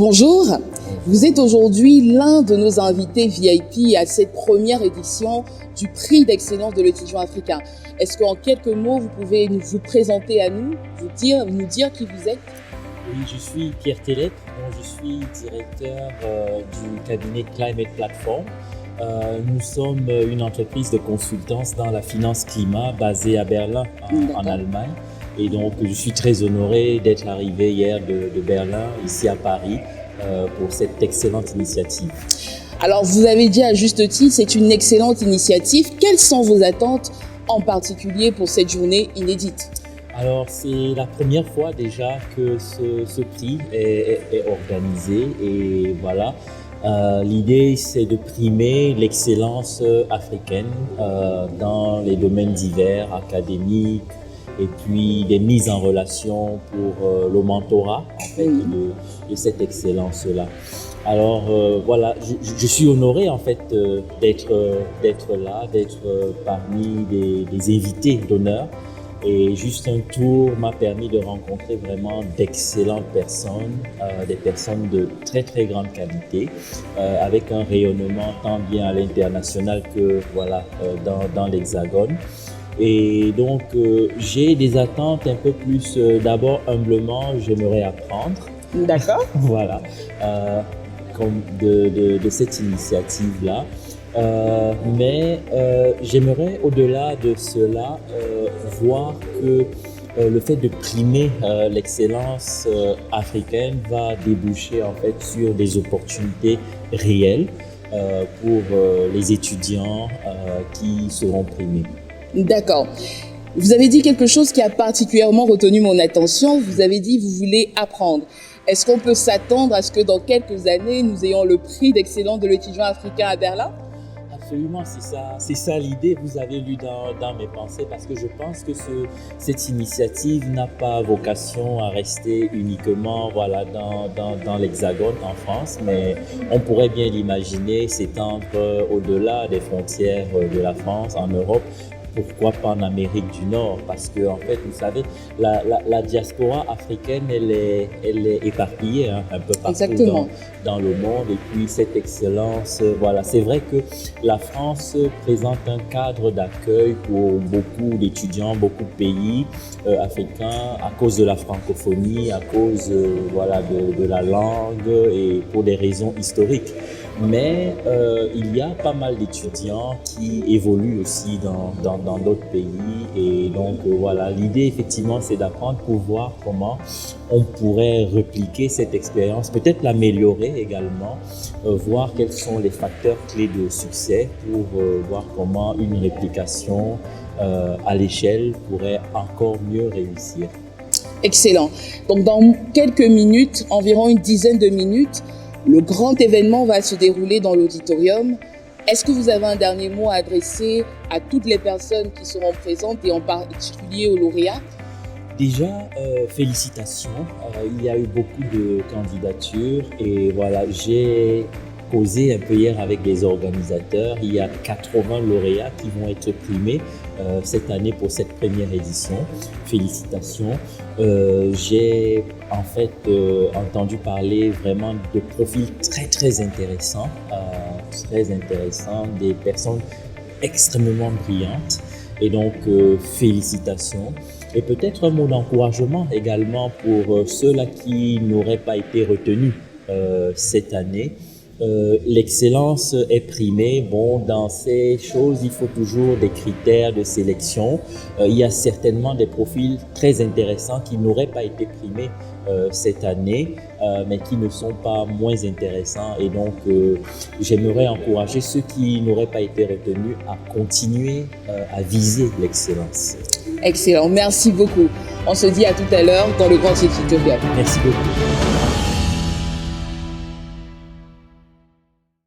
Bonjour, vous êtes aujourd'hui l'un de nos invités VIP à cette première édition du prix d'excellence de l'étudiant africain. Est-ce qu'en quelques mots, vous pouvez vous présenter à nous, nous dire qui vous êtes? Oui, je suis Pierre Télep, je suis directeur du cabinet Climate Platform. Nous sommes une entreprise de consultance dans la finance climat basée à Berlin, en Allemagne. Et donc, je suis très honoré d'être arrivé hier de Berlin, ici à Paris, pour cette excellente initiative. Alors, vous avez dit à juste titre, c'est une excellente initiative. Quelles sont vos attentes en particulier pour cette journée inédite? Alors, c'est la première fois déjà que ce prix est organisé et voilà. L'idée, c'est de primer l'excellence africaine dans les domaines divers, académiques, et puis des mises en relation pour le mentorat en fait, de cette excellence-là. Alors voilà, je suis honoré en fait d'être là, d'être parmi des invités d'honneur. Et juste un tour m'a permis de rencontrer vraiment d'excellentes personnes, des personnes de très très grande qualité, avec un rayonnement tant bien à l'international que voilà dans l'Hexagone. Et donc j'ai des attentes un peu plus, d'abord humblement, j'aimerais apprendre. D'accord. Voilà, comme de cette initiative-là. Mais j'aimerais au-delà de cela voir que le fait de primer l'excellence africaine va déboucher en fait sur des opportunités réelles pour les étudiants qui seront primés. D'accord. Vous avez dit quelque chose qui a particulièrement retenu mon attention. Vous avez dit que vous voulez apprendre. Est-ce qu'on peut s'attendre à ce que dans quelques années, nous ayons le prix d'excellence de l'étudiant africain à Berlin? Absolument, c'est ça l'idée. Vous avez lu dans mes pensées parce que je pense que cette initiative n'a pas vocation à rester uniquement voilà, dans l'Hexagone en France, mais on pourrait bien l'imaginer s'étendre au-delà des frontières de la France, en Europe. Pourquoi pas en Amérique du Nord? Parce que en fait, vous savez, la diaspora africaine, elle est éparpillée un peu partout dans le monde. Et puis cette excellence, voilà, c'est vrai que la France présente un cadre d'accueil pour beaucoup d'étudiants, beaucoup de pays africains à cause de la francophonie, à cause voilà de la langue et pour des raisons historiques. Mais il y a pas mal d'étudiants qui évoluent aussi dans d'autres pays et donc voilà, l'idée effectivement c'est d'apprendre pour voir comment on pourrait répliquer cette expérience, peut-être l'améliorer également, voir quels sont les facteurs clés de succès pour voir comment une réplication à l'échelle pourrait encore mieux réussir. Excellent. Donc dans quelques minutes, environ une dizaine de minutes, le grand événement va se dérouler dans l'auditorium. Est-ce que vous avez un dernier mot à adresser à toutes les personnes qui seront présentes et en particulier aux lauréats? Déjà, félicitations. Il y a eu beaucoup de candidatures et voilà, j'ai causé un peu hier avec des organisateurs. Il y a 80 lauréats qui vont être primés cette année pour cette première édition. Félicitations. J'ai en fait entendu parler vraiment de profils très très intéressants, des personnes extrêmement brillantes et donc félicitations. Et peut-être un mot d'encouragement également pour ceux-là qui n'auraient pas été retenus cette année. L'excellence est primée. Bon, dans ces choses, il faut toujours des critères de sélection. Il y a certainement des profils très intéressants qui n'auraient pas été primés cette année, mais qui ne sont pas moins intéressants. Et donc, j'aimerais encourager ceux qui n'auraient pas été retenus à continuer à viser l'excellence. Excellent, merci beaucoup. On se dit à tout à l'heure dans le grand auditorium. Merci beaucoup.